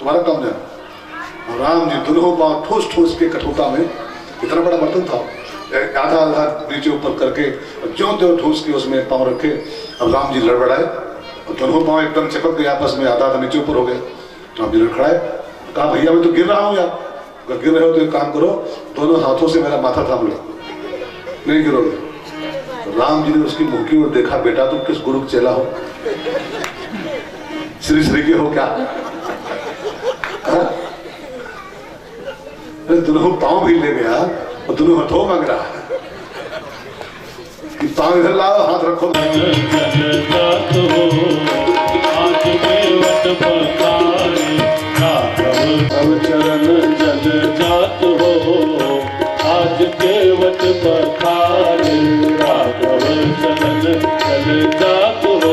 तुम्हारा काम जाना। राम जी दोनों पाँव ठोस ठोस के कठोता में, इतना बड़ा बर्तन था, आधा आधा नीचे ऊपर करके ज्यों त्यों ठोस के उसमें पाँव रखे। अब राम जी लड़बड़ाए और दोनों पाँव एकदम चिपक गए आपस में, आधा आधा नीचे ऊपर हो गए। राम जी लड़खड़ाए, कहा भैया मैं तो गिर रहा हूँ यार। अगर गिर रहे हो तो एक काम करो, दोनों हाथों से मेरा माथा थाम लो, नहीं गिरोगे। राम जी ने उसकी मुंह की ओर देखा, बेटा तुम किस गुरु चेला हो, श्री श्री के हो क्या? दोनों पाँव भी ले गया और दोनों हथों मांग रहा है कि पाँव इधर लाओ, हाथ रखो। अब चरण जल जात हो, आज केवट पखारे। राघव चरण जल जात हो,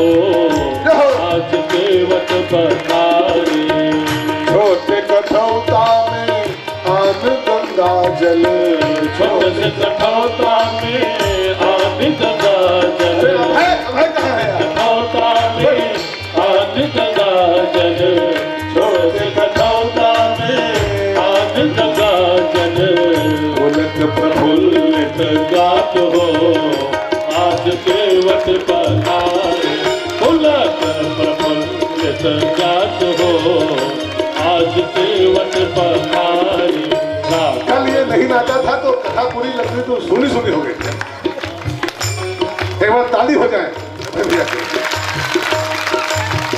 आज केवट पखारे। छोटे कठौता में आन गंगा जल, छोटे से कठौता में आन गंगा जल। कठौता में आन गंगा जल, छोटे से कठौता में आन गंगा जल। उलट प्रफुल्लित गात हो, आज केवट पखारे। उलट प्रफुल्लित गात हो, आज केवट पखारे। कल ये नहीं नाचा था तो कथा पूरी लग रही तो सुनी सुनी हो गई। एक बार ताली हो जाए।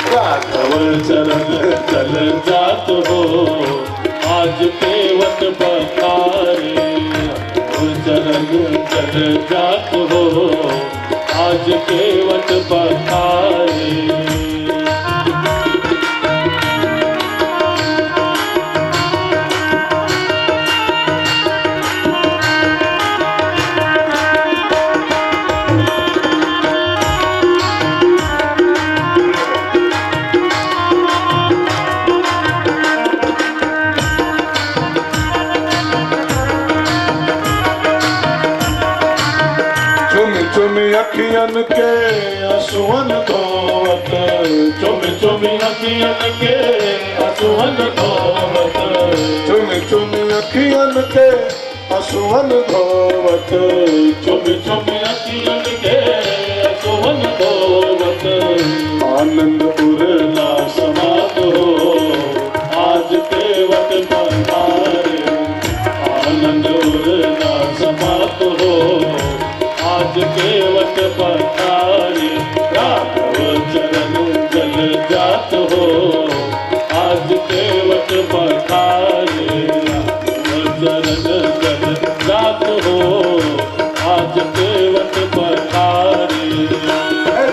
राघव चरण चल जात हो, आज केवट पखारे। चरण चल जात हो, आज केवट पखारे। अखियन के असुवन धोवत, चुम चुम अखियन के असुवन धोवत। चुम चुम अखियन के असुवन धोवत, चुम चुम अखियन के असुवन धोवत। आनंद उरला समात हो, आज केवट पखारे। आनंद उरला समात हो, आज केवट पखारे। राघव चरण जल जात हो, आज केवट पखारे। राघव चरण जल जात हो, आज केवट पखारे।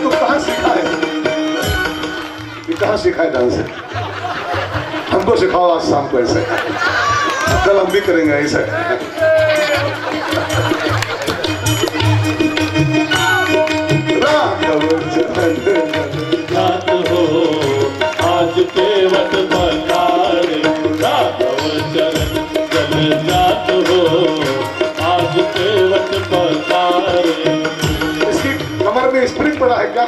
तू कहाँ सीखा है? ये कहाँ सीखा है डांस? हमको सिखाओ आज शाम को ऐसे, कल हम भी करेंगे ऐसे। जात हो, आज केवट पखारे। राघव चरण जल जात हो, आज केवट पखारे। इसकी कमर में स्प्रिंग पड़ा है क्या?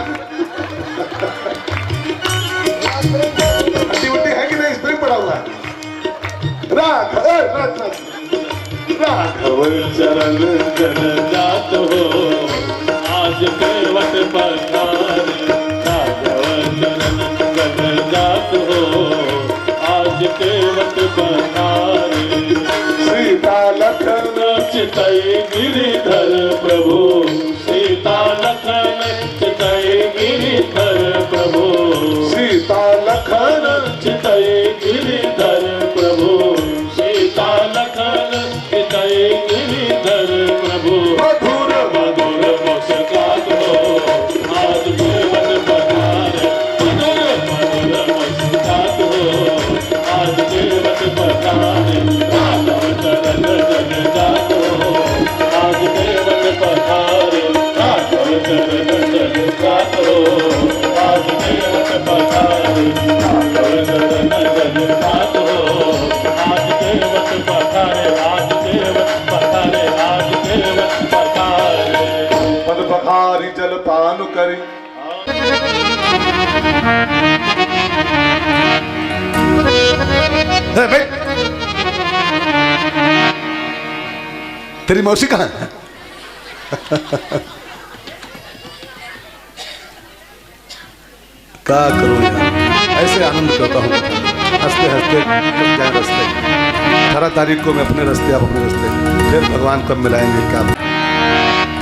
हड्डी वड्डी है कि नहीं? स्प्रिंग पड़ा हुआ है। राघव चरण जल जात हो, आज केवट पखारे। राघव चरण जल जात हो, आज केवट पखारे। सीता लखन चितई गिरिधर प्रभु, सीता लखन चितई गिरिधर प्रभु। सीता लखन चितई गिरिधर प्रभु, सीता लखन चितई गिरिधर प्रभु। मधुर मधुर मुस्कात हो, आज केवट पखारे। मधुर मधुर मुस्कात हो, आज केवट पखारे। राघव चरण जल जात हो, आज केवट पखारे। राघव चरण जल जात हो, आज केवट पखारे। राघव चरण जल जात हो, आज केवट पखारे। आज केवट पखारे, आज केवट पखारे। पद पखारी जल पान करी, आ बैठ। तेरी मौसी कहाँ है? क्या करूं यार, ऐसे आनंद करता हूँ, हंसते हंसते कब जाए रास्ते। 18 तारीख को मैं अपने रास्ते, आप अपने रास्ते, फिर भगवान कब मिलाएंगे क्या?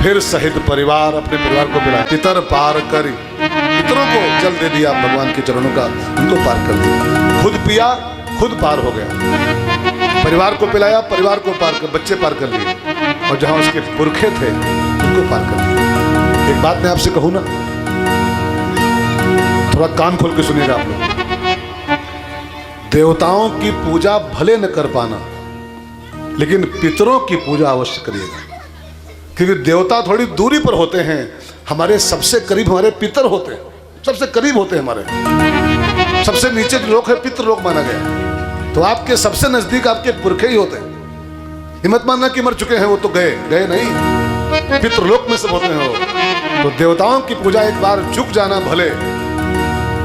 फिर सहित परिवार, अपने परिवार को मिलाए। पितर पार करी, पितरों को जल दे दिया भगवान के चरणों का, उनको पार कर दिया। खुद पिया, खुद पार हो गया। परिवार को पिलाया, परिवार को पार कर, बच्चे पार कर लिए, और जहां उसके पुरखे थे उनको पार कर दिया। एक बात मैं आपसे कहूं ना, थोड़ा कान खोल के सुनिएगा आप लोग। देवताओं की पूजा भले न कर पाना, लेकिन पितरों की पूजा अवश्य करिएगा, क्योंकि देवता थोड़ी दूरी पर होते हैं, हमारे सबसे करीब हमारे पितर होते हैं, सबसे करीब होते हैं हमारे। सबसे नीचे जो लोग है पितृ लोग माना गया, तो आपके सबसे नजदीक आपके पुरखे ही होते हैं। हिम्मत मानना कि मर चुके हैं वो तो गए, गए नहीं, पितृलोक में सब होते हैं वो। तो देवताओं की पूजा एक बार झुक जाना, भले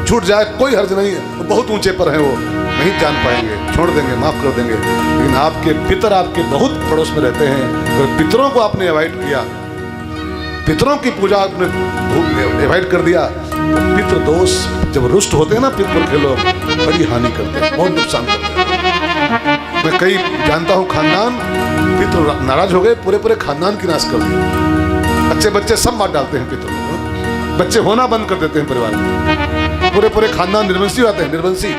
छूट जाए कोई हर्ज नहीं है, वो बहुत ऊंचे पर हैं, वो नहीं जान पाएंगे, छोड़ देंगे, माफ कर देंगे। लेकिन आपके पितर आपके बहुत पड़ोस में रहते हैं, अगर पितरों को आपने अवॉइड किया, पितरों की पूजा आपने अवॉइड कर दिया, तो पितृ दोष जब रुष्ट होते हैं ना, पितर के लोग बड़ी हानि करते हैं, बहुत नुकसान करते हैं। मैं कई जानता हूँ खानदान, पितर नाराज हो गए, पूरे पूरे खानदान की नाश कर दिया, बच्चे बच्चे सब मार डालते हैं पितर, बच्चे होना बंद कर देते हैं परिवार में, पूरे पूरे खानदान निर्वंशी आते हैं, निर्वंशी।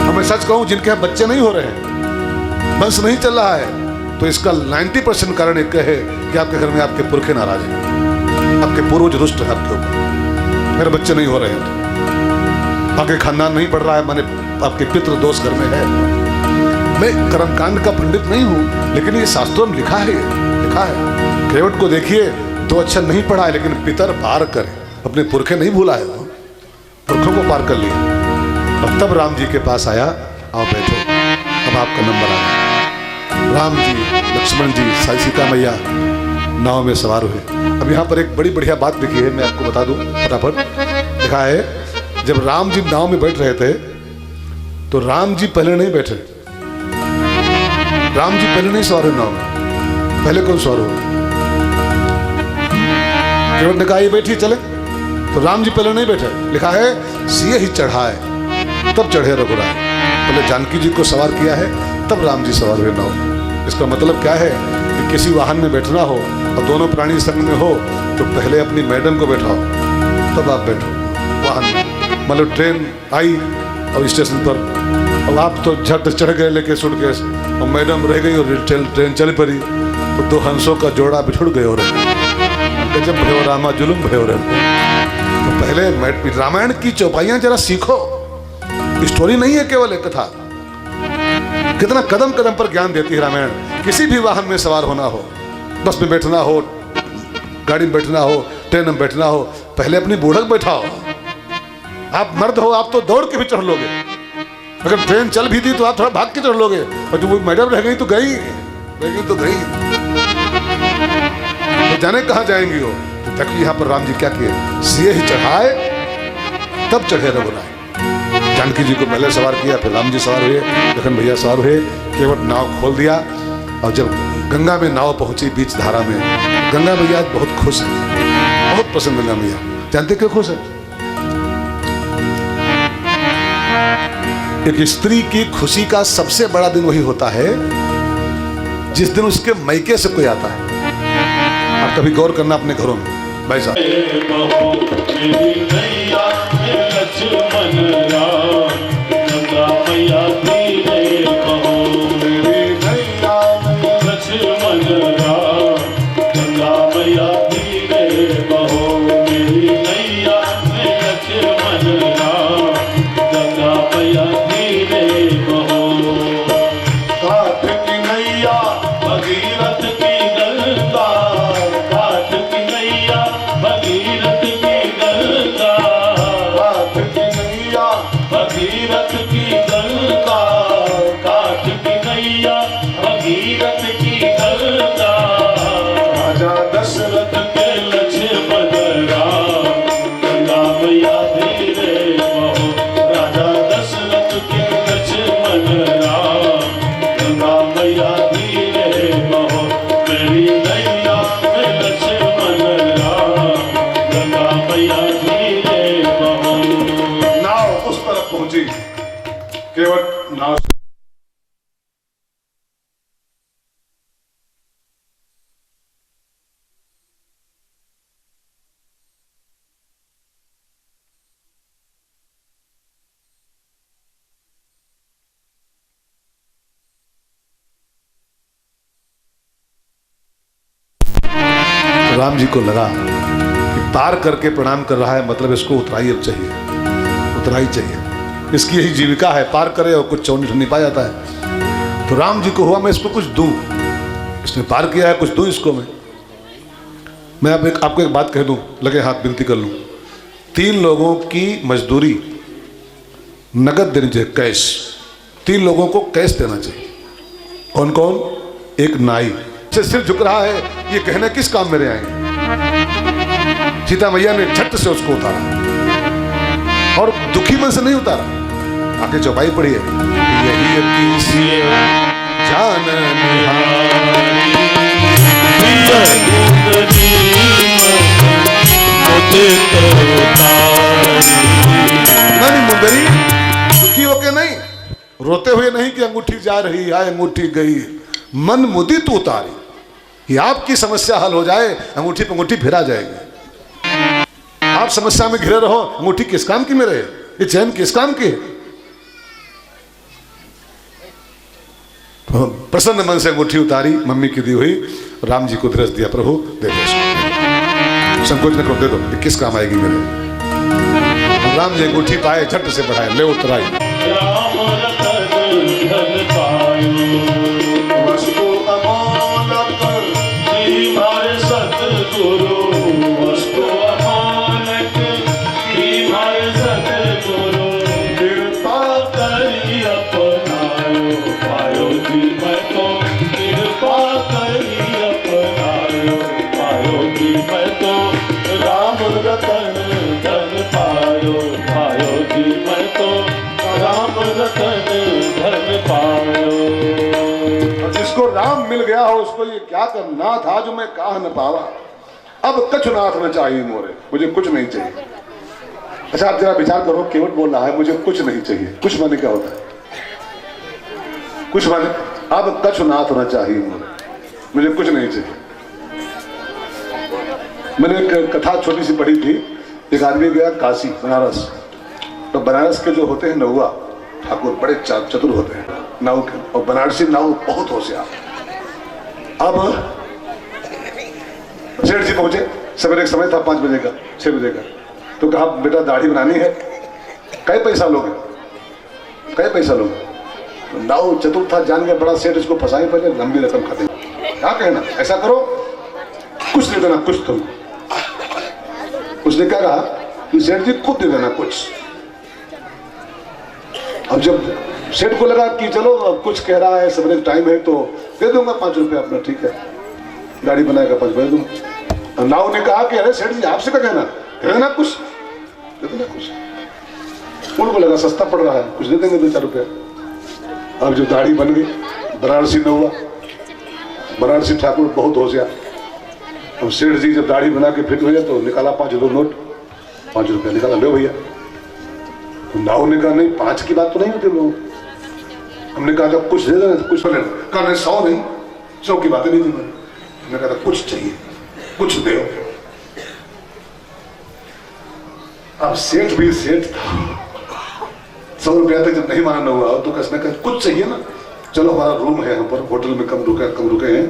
मैं सच कहूं, जिनके यहाँ बच्चे नहीं हो रहे हैं, वंश नहीं चल रहा है, तो इसका 90% कारण एक है कि आपके घर में आपके पुरखे नाराज हैं, आपके पूर्वज रुष्ट हैं आपके ऊपर, मेरे बच्चे नहीं हो रहे हैं, आगे खानदान नहीं बढ़ रहा है, माने आपके पितृ दोष घर में है। मैं कर्मकांड का पंडित नहीं हूं, लेकिन ये शास्त्रों में लिखा है, लिखा है। केवट को देखिए तो अच्छा नहीं पढ़ा है, लेकिन पितर पार करे, अपने पुरखे नहीं भूला है, वो पुरखों को पार कर लिया। और तब राम जी के पास आया, आओ बैठो, अब आपका नंबर आ गया। राम जी, लक्ष्मण जी, सीता मैया नाव में सवार हुए। अब यहाँ पर एक बड़ी बढ़िया बात लिखी है, मैं आपको बता दूं फटाफट। लिखा है, जब राम जी नाव में बैठ रहे थे, तो राम जी पहले नहीं बैठे, राम जी पहले नहीं सवार हुए नाव में, पहले कौन सवार हुआ? केवट ने कहा ये बैठिए चले, तो राम जी पहले नहीं बैठे। लिखा है, सिए ही चढ़ाए तब चढ़े रघुराय। पहले जानकी जी को सवार किया है, तब राम जी सवार हुए नाव। इसका मतलब क्या है कि किसी वाहन में बैठना हो और दोनों प्राणी संग में हो, तो पहले अपनी मैडम को बैठाओ, तब आप बैठो वाहन में। मतलब ट्रेन आई और स्टेशन पर, अब आप तो झट चढ़ गए लेके सूटकेस, और मैडम रह गई और ट्रेन चल पड़ी, तो दो हंसों का जोड़ा बिछुड़ गए और गजब भयो रामा जुलुम भयो रहे। तो पहले रामायण की चौपाइयां जरा सीखो, स्टोरी नहीं है केवल एक कथा, कितना कदम कदम पर ज्ञान देती है रामायण। किसी भी वाहन में सवार होना हो, बस में बैठना हो, गाड़ी में बैठना हो, ट्रेन में बैठना हो, पहले अपनी बूढ़क बैठाओ। आप मर्द हो, आप तो दौड़ के भी चढ़ लोगे, अगर ट्रेन चल भी दी तो आप थोड़ा भाग के चढ़ लोगे, और जो मैडम रह गई तो गई, तो गई, तो जाने कहाँ जाएंगी वो। तो तक यहाँ पर राम जी क्या किए, सिए ही चढ़ाए तब चढ़े रघुराय। जानकी जी को पहले सवार किया, फिर राम जी सवार हुए, लखन भैया सवार हुए, केवट नाव खोल दिया। और जब गंगा में नाव पहुंची बीच धारा में, गंगा मैया बहुत खुश है, बहुत पसंद गंगा मैया। जानते क्यों खुश है? एक स्त्री की खुशी का सबसे बड़ा दिन वही होता है जिस दिन उसके मैके से कोई आता है। आप कभी गौर करना अपने घरों में, भाई साहब। राजा दशरथ के लक्ष्मण केवट नाव राम जी को लगा कि पार करके प्रणाम कर रहा है, मतलब इसको उतराई अब चाहिए, उतराई चाहिए। इसकी यही जीविका है, पार करे और कुछ चौनी नहीं पा जाता है। तो राम जी को हुआ मैं इसको कुछ दूं, इसने पार किया है, कुछ दूं इसको मैं आपको एक बात कह दूं, लगे हाथ विनती कर लूं। 3 लोगों की मजदूरी नगद देनी चाहिए, कैश। 3 लोगों को कैश देना चाहिए। कौन कौन? एक नाई सिर झुक रहा है, ये कहना किस काम मेरे आएंगे। सीता मैया ने झट से उसको उतारा और दुखी मन से नहीं उतारा, आगे चौपाई पड़ी है, यही किसी जान नहीं मुंदरी, दुखी होके नहीं, रोते हुए नहीं कि अंगूठी जा रही है, अंगूठी गई, मन मुदित उतारी। ये आपकी समस्या हल हो जाए, अंगूठी पे अंगूठी फिरा जाएगी। आप समस्या में घिरे रहो, अंगूठी किस काम की मेरे, ये चैन किस काम की है? तो प्रसन्न मन से अंगूठी उतारी, मम्मी की दी हुई, राम जी को धीरज दिया, प्रभु दे दो, संकोच न करो, दे दो, ये किस काम आएगी मेरे। राम जी अंगूठी पाए, झट से बढ़ाए, ले उतराई। जिसको राम मिल गया हो उसको ये क्या करना था जो मैं कहा न पावा। अब कछु नाथ न चाहिए मोरे, मुझे कुछ नहीं चाहिए। अच्छा आप जरा विचार करो, केवट बोल रहा है मुझे कुछ नहीं चाहिए। कुछ माने क्या होता है? कुछ माने अब कछु नाथ न चाहिए मोरे, मुझे कुछ नहीं चाहिए। मैंने एक कथा छोटी सी पढ़ी थी। एक आदमी गया काशी, बनारस, तो बनारस के जो होते हैं नौआ ठाकुर बड़े चतुर होते हैं नाव के, और बनारसी नाव बहुत होशियार। अब सेठ जी पहुंचे, सवेरे एक समय था 5 बजे का, 6 बजे का। तो कहा बेटा दाढ़ी बनानी है, कई पैसा लोगे, कई पैसा लोगे। तो नाव चतुर था, जान गया बड़ा सेठ, इसको फंसाए पहले, लंबी रकम खाते। क्या कहना, ऐसा करो कुछ दे देना, कुछ तुम। उसने क्या कहा कि सेठ जी खुद दे देना कुछ। अब जब सेठ को लगा कि चलो अब कुछ कह रहा है, सवेरे टाइम है तो दे दूंगा 5 रुपये अपना, ठीक है, गाड़ी बनाएगा 5 रुपये दूंगा। नाव ने कहा कि अरे सेठ जी आपसे क्या कहना, दे देना कुछ, दे देना कुछ। उनको लगा सस्ता पड़ रहा है, कुछ दे देंगे 2-4 रुपये। अब जो दाढ़ी बन गई, बनारसी नौआ, बनारसी ठाकुर बहुत होशियार। अब सेठ जी जब दाढ़ी बना के फिट हुए तो निकाला 5 नोट, 5 रुपये निकाला, लो भैया। तो नाव ने कहा नहीं 5 की बात तो नहीं होती लोग, हमने कहा था कुछ दे देना, कुछ बोले, कहा 100 नहीं, 100 की बातें नहीं थी। मैंने कहा था कुछ चाहिए, कुछ दे। अब सेठ भी सेठ था, 100 रुपया तक जब नहीं माना हुआ तो कसने का कुछ चाहिए ना, चलो हमारा रूम है यहाँ पर, होटल में कम रुके हैं,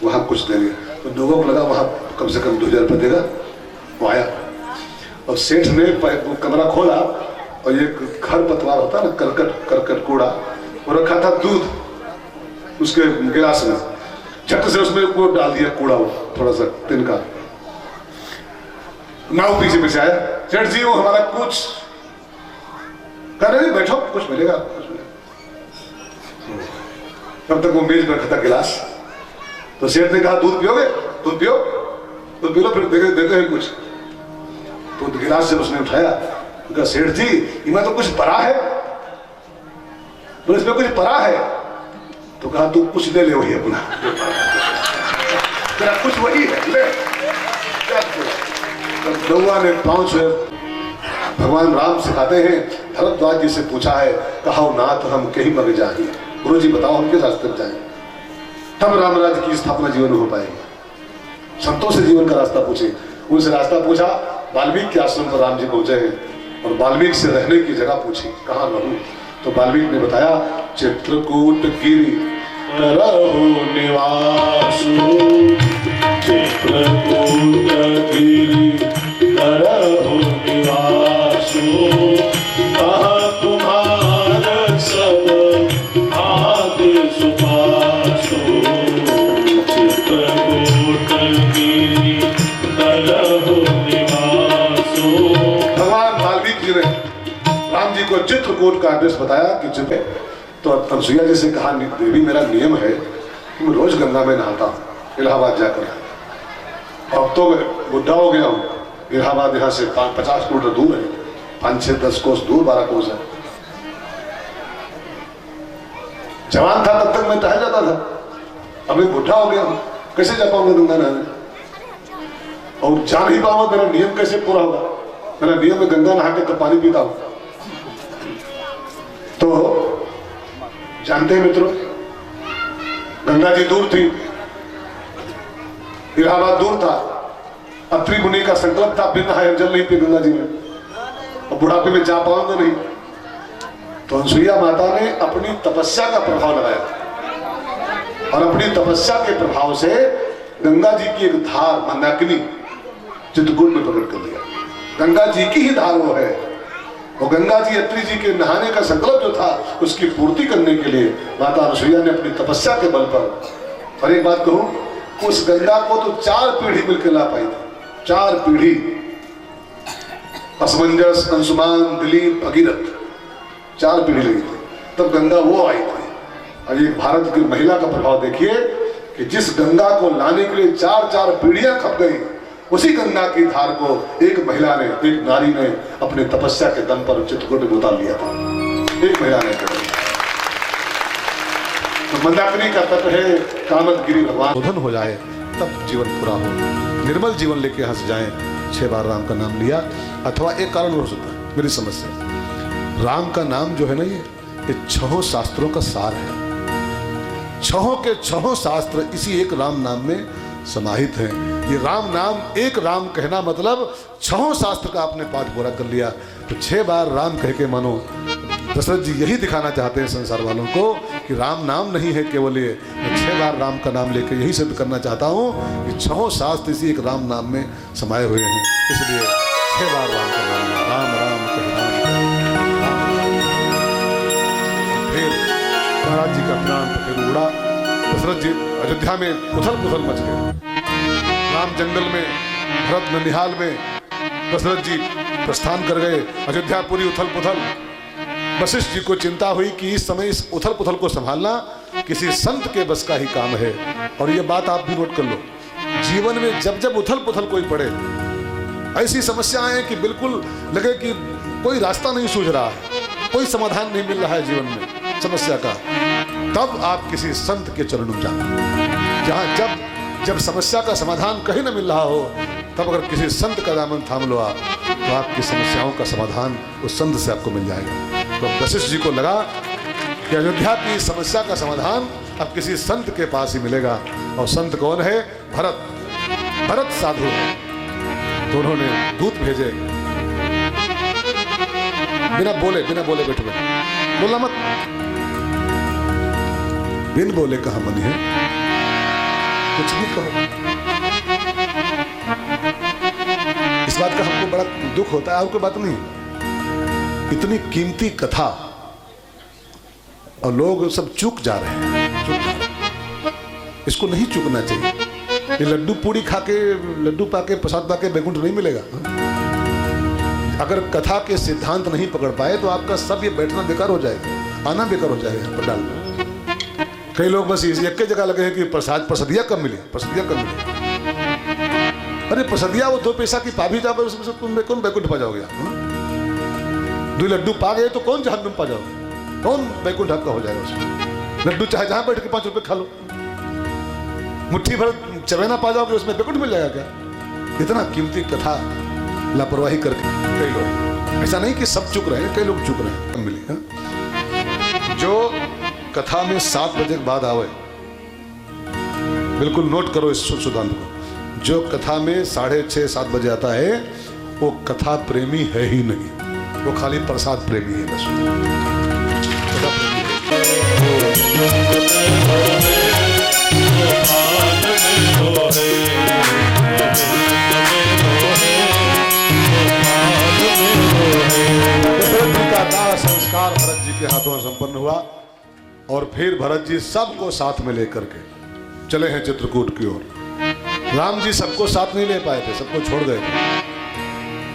वहां कुछ देंगे। तो लोगों को लगा वहां कम से कम 2000 रुपये देगा। वो आया और सेठ ने वो कमरा खोला और ये खर पतवार होता है ना, करकट कूड़ा, वो रखा था दूध उसके गिलास में, झट से उसमें वो डाल दिया कूड़ा, वो थोड़ा सा तिनका। नाव पीछे आया, सेठ जी वो हमारा कुछ, कह रहे बैठो कुछ मिलेगा, कुछ मिलेगा। तब तक वो मेज पर रखा था गिलास। तो सेठ ने कहा दूध पियोगे, दूध पियो, दूध पी लो, फिर देते हैं कुछ। तो गिलास से उसने उठाया, कहा सेठ जी इनमें तो कुछ परा है, तो इसमें कुछ परा है। तो कहा तू कुछ ले ले वही अपना, तेरा कुछ वही है, ले। नौआ ने 5 भगवान राम सिखाते हैं भरद्वाज जी से पूछा है, कहा नाथ हम कहीं मग जाए, गुरु जी बताओ हम किस रास्ते पर जाए, तब राम राज्य की स्थापना जीवन में हो पाएगी। संतों से जीवन का रास्ता पूछे, उनसे रास्ता पूछा, वाल्मीकि के आश्रम पर राम जी पहुंचे हैं और वाल्मीकि से रहने की जगह पूछी, कहाँ रहूं? तो वाल्मीकि ने बताया, चित्रकूट गिरि करहु निवासु, चित्रकूट गिरि करहु निवासु, कहाँ तुम्हार सब भाग्य सुपासु। चित्रकूट गिरि करहु निवासु। भगवान वाल्मीकि जी ने राम जी को चित्रकूट का एड्रेस बताया कि चित्र, तो अनसुईया जी से कहा, देवी मेरा नियम है कि मैं रोज गंगा में नहाता हूँ, इलाहाबाद जाकर। अब तो मैं बुढ़ा हो गया हूँ, इलाहाबाद यहाँ से 50 किलोमीटर दूर है, 5-6-10 कोस दूर, 12 कोस है। जवान था तब तक मैं टहल जाता था, अब मैं बुढ़ा हो गया हूँ, कैसे जा पाऊंगा गंगा नहाने? और जा नहीं पाऊंगा, मेरा नियम कैसे पूरा होगा? मेरा नियम में गंगा नहा के पानी पीता हूं। तो जानते हैं मित्रों, गंगा जी दूर थी, इलाहाबाद दूर था, अत्रि मुनि का संकल्प था, बिन नहाए जल नहीं पी गंगा जी में, और बुढ़ापे में जा पाऊंगा नहीं। तो अनसुईया माता ने अपनी तपस्या का प्रभाव लगाया और अपनी तपस्या के प्रभाव से गंगा जी की एक धार मंदाकिनी चित्रकूट में प्रकट कर दिया। गंगा जी की ही धार वो है, और गंगा जी अत्रि जी के नहाने का संकल्प जो था उसकी पूर्ति करने के लिए माता अनसुईया ने अपनी तपस्या के बल पर, और एक बात कहूं, उस गंगा को तो 4 पीढ़ी मिलकर ला पाई थी, 4 पीढ़ी, असमंजस, अंशुमान, दिलीप, भगीरथ, 4 पीढ़ी लगी थी, तब गंगा वो आई थी। और ये भारत की महिला का प्रभाव देखिए कि जिस गंगा को लाने के लिए 4-4 पीढ़ियां खप गई, उसी गंगा की धार को एक महिला ने, एक नारी ने अपने तपस्या के दम पर चित्रकूट में उतार लिया था, एक महिला ने। तो मंदाकिनी का तट है, कामदगिरि भगवान उधन हो जाए तब जीवन पूरा हो, निर्मल जीवन लेके यहाँ से जाए। 6 बार राम का नाम लिया, अथवा एक कारण हो सकता है मेरी समझ से, राम का नाम जो है ना, ये 6 शास्त्रों का सार है। 6 के 6 शास्त्र इसी एक राम नाम में समाहित हैं। ये राम नाम, एक राम कहना मतलब 6 शास्त्र का आपने पाठ पूरा कर लिया। तो 6 बार राम कह के मानो दशरथ जी यही दिखाना चाहते हैं संसार वालों को कि राम नाम नहीं है केवल ये, मैं 6 बार राम का नाम लेकर यही सिद्ध करना चाहता हूँ कि 6 शास्त्र इसी एक राम नाम में समाये हुए हैं। इसलिए 6 बार राम का नाम, राम राम कह राम। फिर महाराज जी का प्राण फिर उड़ा। दशरथ जी अयोध्या में उथल पुथल मच गए, राम जंगल में, भरत ननिहाल में, दशरथ जी प्रस्थान कर गए, अयोध्या पूरी उथल पुथल। वशिष्ठ जी को चिंता हुई कि इस समय इस उथल पुथल को संभालना किसी संत के बस का ही काम है। और ये बात आप भी नोट कर लो, जीवन में जब जब उथल पुथल कोई पड़े, ऐसी समस्याएं हैं कि बिल्कुल लगे कि कोई रास्ता नहीं सूझ रहा है, कोई समाधान नहीं मिल रहा है जीवन में समस्या का, तब आप किसी संत के चरणों में जाना। जहां जब समस्या का समाधान कहीं न मिल रहा हो, तब अगर किसी संत का दामन थाम लो आप, तो आपकी समस्याओं का समाधान उस संत से आपको मिल जाएगा। तो वशिष्ठ जी को लगा कि अयोध्या की समस्या का समाधान अब किसी संत के पास ही मिलेगा। और संत कौन है? भरत। भरत साधु है। तो उन्होंने दूत भेजे, बिना बोले बैठो, बोला मत, बिन बोले कहा मन है, कुछ भी कहो। इस बात का हमको बड़ा दुख होता है, और कोई बात नहीं, इतनी कीमती कथा और लोग सब चूक जा रहे हैं, इसको नहीं चूकना चाहिए। ये लड्डू पूड़ी खा के, लड्डू पाके, प्रसाद पाके बैकुंठ नहीं मिलेगा। अगर कथा के सिद्धांत नहीं पकड़ पाए तो आपका सब ये बैठना बेकार हो जाएगा, आना बेकार हो जाएगा पंडाल में। कई लोग बस इसी एक जगह लगे हैं कि प्रसादिया कब मिले, प्रसादिया कब मिले। अरे प्रसादिया वो 2 पैसा की पा भी जाओगे, उसमें तुम कौन बैकुंठ पा जाओगे? 2 लड्डू पा गए तो कौन जहन्नुम पा जाओगे? कौन बैकुंठ आपका हो जाएगा उसमें? लड्डू चाहे जहां बैठ के 5 रुपए खा लो, मुट्ठी भर चवेना पा जाओगे, उसमें बैकुंठ मिल जाएगा क्या? इतना कीमती कथा लापरवाही करके कई लोग ऐसा नहीं कि सब चुप रहे, कई लोग चुप रहे मिली। हाँ? जो कथा में 7 बजे के बाद आवे, बिल्कुल नोट करो इस सिद्धांत को, जो कथा में 6:30-7 बजे आता है वो कथा प्रेमी है ही नहीं, वो खाली प्रसाद प्रेमी है बस। संस्कार भरत जी के हाथों में संपन्न हुआ और फिर भरत जी सबको साथ में लेकर के चले हैं चित्रकूट की ओर। राम जी सबको साथ नहीं ले पाए थे, सबको छोड़ गए थे।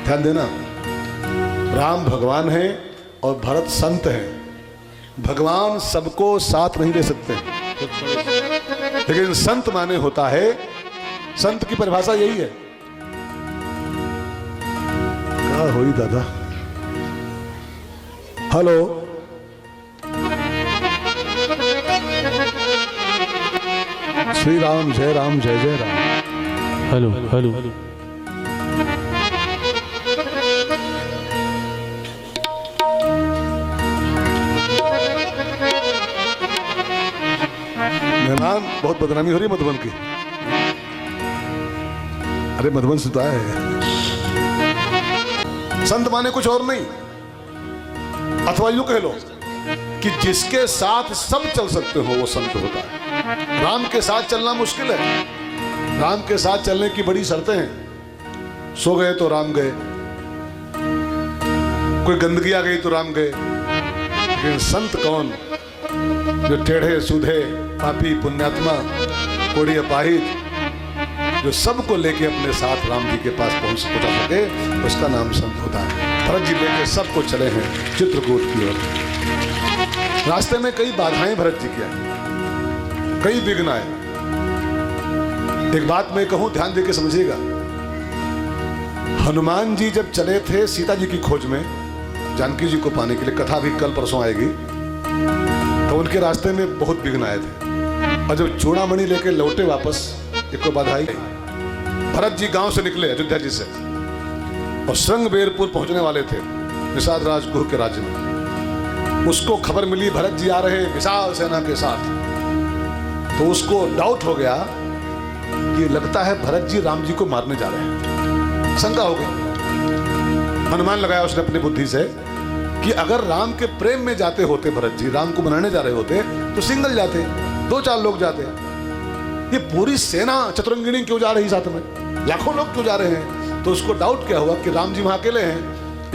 ध्यान देना, राम भगवान है और भरत संत है। भगवान सबको साथ नहीं ले सकते, लेकिन संत माने होता है, संत की परिभाषा यही है। क्या हुई दादा? हेलो, श्री राम, जय राम, जय जय राम। Hello hello. मेहमान, बहुत बदनामी हो रही है मधुबन की। अरे मधुबन से तो आए हैं। संत माने कुछ और नहीं, अथवा यूं कह लो कि जिसके साथ सब चल सकते हो वो संत होता है। राम के साथ चलना मुश्किल है, राम के साथ चलने की बड़ी शर्तें हैं। सो गए तो राम गए, कोई गंदगी आ गई तो राम गए। लेकिन संत कौन? जो टेढ़े सूधे पापी पुण्यात्मा कोड़ी अपाहिज, जो सबको लेके अपने साथ राम जी के पास पहुंचा सके, उसका नाम संत होता है। भरत जी लेके सबको चले हैं चित्रकूट की ओर। रास्ते में कई बाधाएं भरत जी की आई, कई विघ्न आए। एक बात मैं कहूं, ध्यान देके समझिएगा। हनुमान जी जब चले थे सीता जी की खोज में, जानकी जी को पाने के लिए, कथा भी कल परसों आएगी, तो उनके रास्ते में बहुत विघ्न आए थे। और जब चूड़ामणि लेके लौटे वापस, एक को बाधा आई। भरत जी गांव से निकले अयोध्या जी से और श्रृंगबेरपुर पहुंचने वाले थे, निषाद राज गुह के राज्य में। उसको खबर मिली भरत जी आ रहे विशाल सेना के साथ, तो उसको डाउट हो गया कि लगता है भरत जी राम जी को मारने जा रहे हैं। शंका हो गई। अनुमान लगाया उसने अपनी बुद्धि से कि अगर राम के प्रेम में जाते होते भरत जी, राम को मनाने जा रहे होते, तो सिंगल जाते, 2-4 लोग जाते। ये पूरी सेना चतुरंगिणी क्यों जा रही साथ में, लाखों लोग क्यों जा रहे हैं? तो उसको डाउट क्या हुआ कि राम जी वहां अकेले हैं,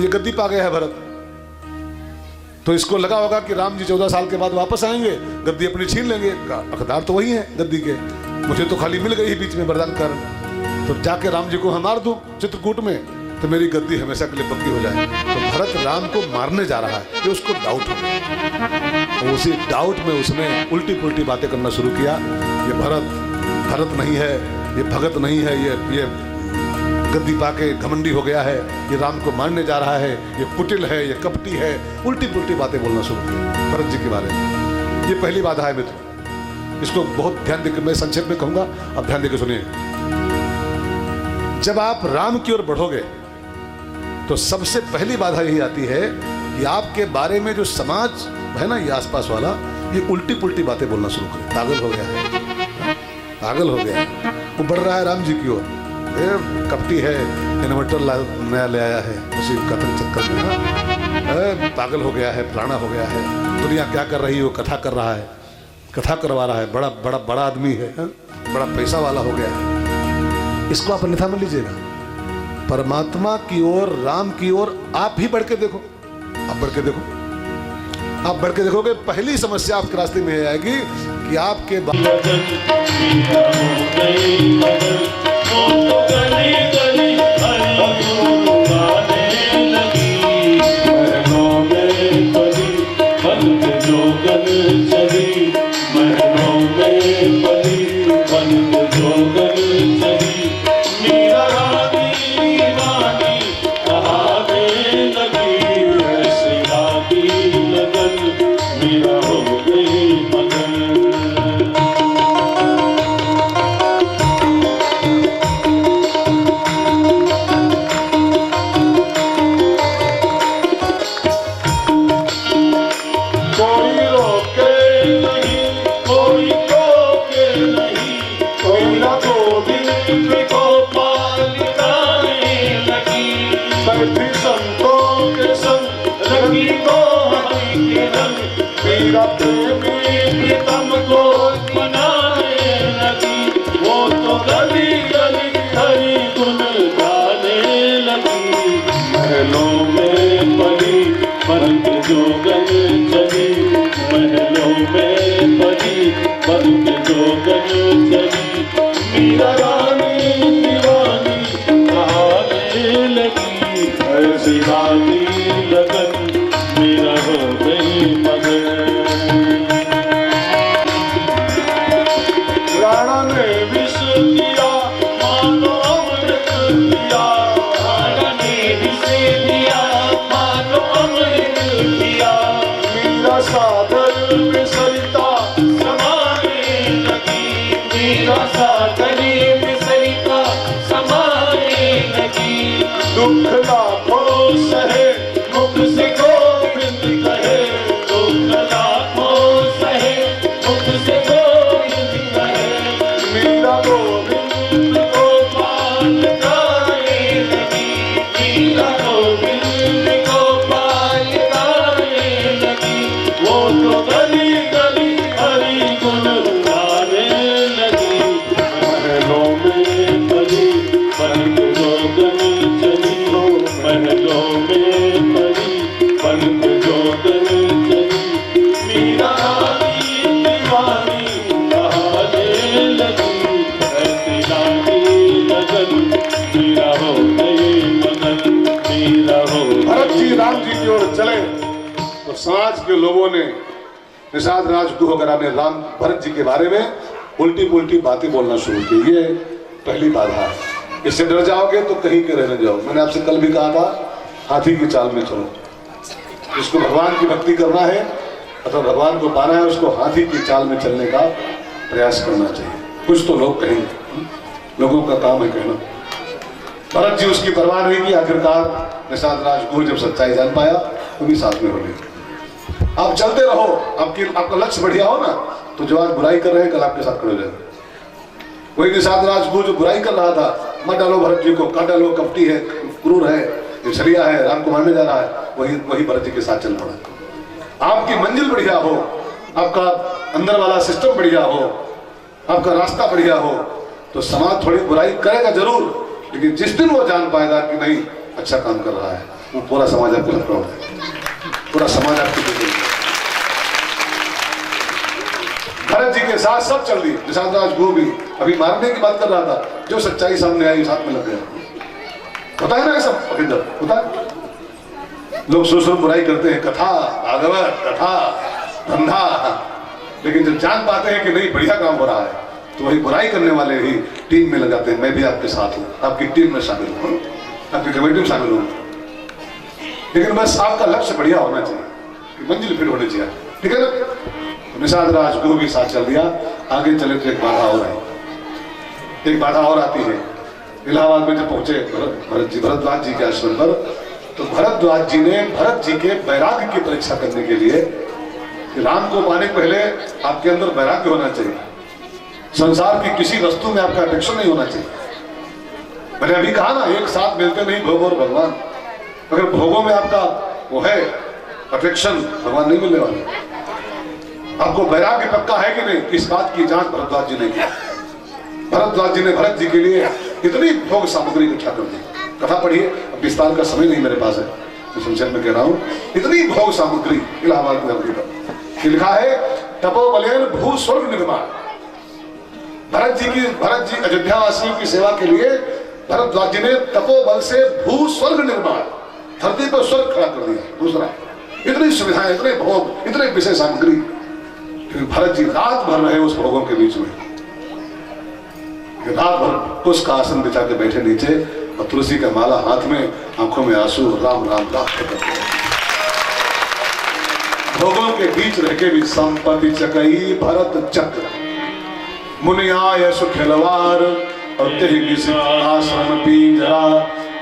ये गद्दी पा गया है भरत। तो इसको लगा होगा कि राम जी 14 साल के बाद वापस आएंगे, गद्दी अपनी छीन लेंगे। हकदार तो वही है गद्दी के, मुझे तो खाली मिल गई बीच में वरदान कर, तो जाके राम जी को हम मार दूं चित्रकूट में, तो मेरी गद्दी हमेशा के लिए पक्की हो जाए। तो भरत राम को मारने जा रहा है, ये उसको डाउट हो गया। तो उसी डाउट में उसने उल्टी पुल्टी बातें करना शुरू किया। ये भरत नहीं है, ये भगत नहीं है, ये गद्दी पाके घमंडी हो गया है, ये राम को मारने जा रहा है, ये कुटिल है, ये कपटी है। उल्टी पुल्टी बातें बोलना शुरू की भरत जी के बारे में। ये पहली बाधा है मित्र, इसको बहुत ध्यान देकर, मैं संक्षेप में कहूंगा, अब ध्यान देकर सुनिए। जब आप राम की ओर बढ़ोगे तो सबसे पहली बाधा यही आती है कि आपके बारे में जो समाज है ना, ये आसपास वाला, ये उल्टी पुल्टी बातें बोलना शुरू करे। पागल हो गया है, पागल हो गया है, वो बढ़ रहा है राम जी की ओर, कपटी है, इन्वर्टर नया ले आया है, उसी कथन चक्कर में पागल हो गया है, पुराना हो गया है। दुनिया क्या कर रही है, वो कथा कर रहा है, कथा करवा रहा है, बड़ा आदमी है, बड़ा पैसा वाला हो गया है। इसको आप अन्यथा मत लीजिएगा। परमात्मा की ओर, राम की ओर आप ही बढ़ के देखो, आप बढ़ के देखो, आप बढ़ के देखोगे, पहली समस्या आपके रास्ते में आएगी कि आपके मीरा प्रेमी प्रीतम को मनाने लगी, वो तो गली गली हरि गुण गाने लगी। महलों में परी बन के जोगन चली, महलों में परी बन के जोगन चली। मीरा रानी दीवानी कहाने लगी, ऐसी रानी लगन मेरा हो गई मगन। राणा ने विष दिया मानो अमृत दिया, राणा ने विष दिया मानो अमृत दिया। मीरा सागर में सरिता समाने लगी, मीरा सागर में सरिता समाने लगी। दुख लाखों सहे मुख से गोविंद कहे, दुख लाखों सहे मुख से गोविंद कहे। मीरा गोविंद गोपाल गाने लगी, मीरा गोविंद गोपाल गाने लगी। वो तो गली गली हरि गुण गाने लगी। महलों में परी बन के जोगन चली, महलों में परी बन के जोगन चली। मीरा रानी दीवानी कहाने लगी, ऐसी रानी लगन मीरा हो गई मगन, मीरा हो। भरत जी राम जी की ओर चले तो समाज के लोगों ने, निषाद राजगुरु वगैरह ने राम भरत जी के बारे में उल्टी पुल्टी बातें बोलना शुरू की। ये पहली बाधा है, इससे डर जाओगे तो कहीं के रहने जाओ। मैंने आपसे कल भी कहा था, हाथी की चाल में चलो। जिसको भगवान की भक्ति करना है अथवा भगवान को पाना है, उसको हाथी की चाल में चलने का प्रयास करना चाहिए। कुछ तो लोग कहेंगे, लोगों का काम है कहना। भरत जी उसकी परवाह नहीं की। आखिरकार निषाद राजगुरु जब सच्चाई जान पाया तो भी साथ में हो गए। आप चलते रहो, आपका लक्ष्य बढ़िया हो ना, तो जो आज बुराई कर रहे हैं कल आपके साथ खड़े हो जाएंगे। वही निषाद राजगुरु जो बुराई कर रहा था, मत डालो भरत जी को, काट डालो, कपटी है, क्रूर है, ये छलिया है, राम को मारने जा रहा है, वही भरत जी के साथ चल पड़ा। आपकी मंजिल बढ़िया हो, आपका अंदर वाला सिस्टम बढ़िया हो, आपका रास्ता बढ़िया हो, तो समाज थोड़ी बुराई करेगा जरूर, लेकिन जिस दिन वो जान पाएगा कि नहीं अच्छा काम कर रहा है, वो पूरा समाज आपके लग रहा है, पूरा समाज आपकी देखेगा। भरत जी के साथ सब चल दी। निषाद राजगुरु भी अभी मारने की बात कर रहा था, जो सच्चाई सामने आई साथ में लग गया। होता है ना सब अभिंदर, होता है। लोग सुर बुराई करते हैं, कथा भागवत कथा धंधा, लेकिन जब जान पाते हैं कि नहीं बढ़िया काम हो रहा है, तो वही बुराई करने वाले ही टीम में लग जाते हैं। मैं भी आपके साथ हूँ, आपकी टीम में शामिल हूँ, आपकी कमेटी में शामिल हूँ, लेकिन बस आपका लक्ष्य बढ़िया होना चाहिए, मंजिल फिर होनी चाहिए, ठीक है ना। निषाद राजगुरु भी साथ चल दिया। आगे चले तो एक बाधा और आई, एक बाधा और आती है। इलाहाबाद में जब पहुंचे भरद्वाज जी के आश्रम पर, तो भरद्वाज जी ने भरत जी के वैराग्य की परीक्षा करने के लिए, कि राम को पाने के पहले आपके अंदर वैराग्य होना चाहिए, संसार की किसी वस्तु में आपका अपेक्षा नहीं होना चाहिए। मैंने अभी कहा ना, एक साथ मिलते नहीं भोग और भगवान। अगर भोगों में आपका वो है अफेक्शन, भगवान नहीं मिलने वाले। आपको वैराग्य पक्का है कि नहीं, इस बात की जांच भरद्वाज जी ने की। भरद्वाज जी ने भरत जी के लिए इतनी भोग सामग्री इकट्ठा कर दी। कथा पढ़िए, अब विस्तार का समय नहीं मेरे पास है, मैं संक्षेप में कह रहा हूँ। इतनी भोग सामग्री इलाहाबाद में लिखा है, तपोबलेन भू स्वर्ग निर्माण। भरत जी अयोध्यावासियों की सेवा के लिए भरद्वाज जी ने तपोबल से भू स्वर्ग निर्माण, धरती पर स्वर्ग खड़ा कर दिया। दूसरा, इतनी सुविधाएं, इतने भोग, इतने विषय सामग्री, भरत जी रात भर रहे उस भोगों के बीच में। रात भर उसका आसन बिछा के बैठे नीचे, और तुलसी का माला हाथ में, आंखों में आंसू, राम राम राम करते। भोगों के बीच रह के भी संपत्ति चकई भरत चक्र, मुनियाय सुखिलवार, और तेहि किसी आश्रम पिंजरा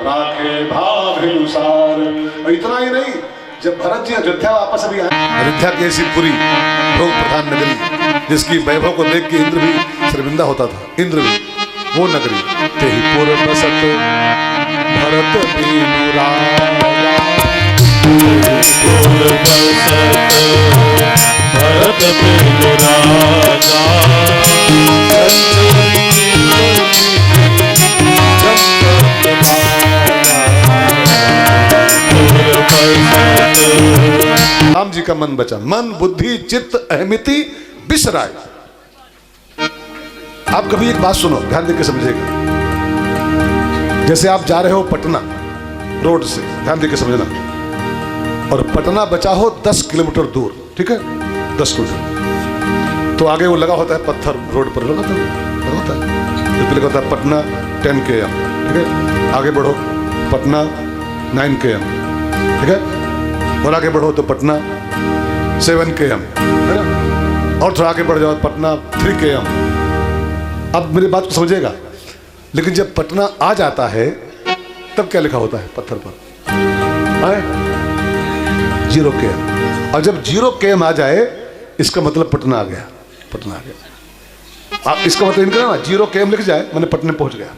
राखे भाभिनुसार। और इतना ही नहीं, जब भरत जी अयोध्या वापस अभी आए, अयोध्या की ऐसी पूरी भोग प्रधान नगरी, जिसकी वैभव को देख के इंद्र भी शर्मिंदा होता था, इंद्र भी, वो नगरी तेहि पुर बसत भरत दीनु राजा, बेलो राजा राम जी का मन बचा, मन बुद्धि चित्त अहमिति बिसराय। आप कभी एक बात सुनो, ध्यान देकर समझिएगा। जैसे आप जा रहे हो पटना रोड से, ध्यान देकर समझना, और पटना बचा हो 10 किलोमीटर दूर, ठीक है, 10 किलोमीटर, तो आगे वो लगा होता है पत्थर, रोड पर लगा होता है, लिखा होता है पटना 10 km, ठीक है, आगे बढ़ो पटना 9 km, ठीक है, और आगे बढ़ो तो पटना 7 km, है ना, और थोड़ा आगे बढ़ जाओ पटना 3 km। अब मेरी बात को समझिएगा, लेकिन जब पटना आ जाता है तब क्या लिखा होता है पत्थर पर? 0 km। और जब 0 km आ जाए इसका मतलब पटना आ गया, पटना आ गया। आप इसका मतलब इनका ना 0 km लिख जाए मैंने पटने पहुंच गया।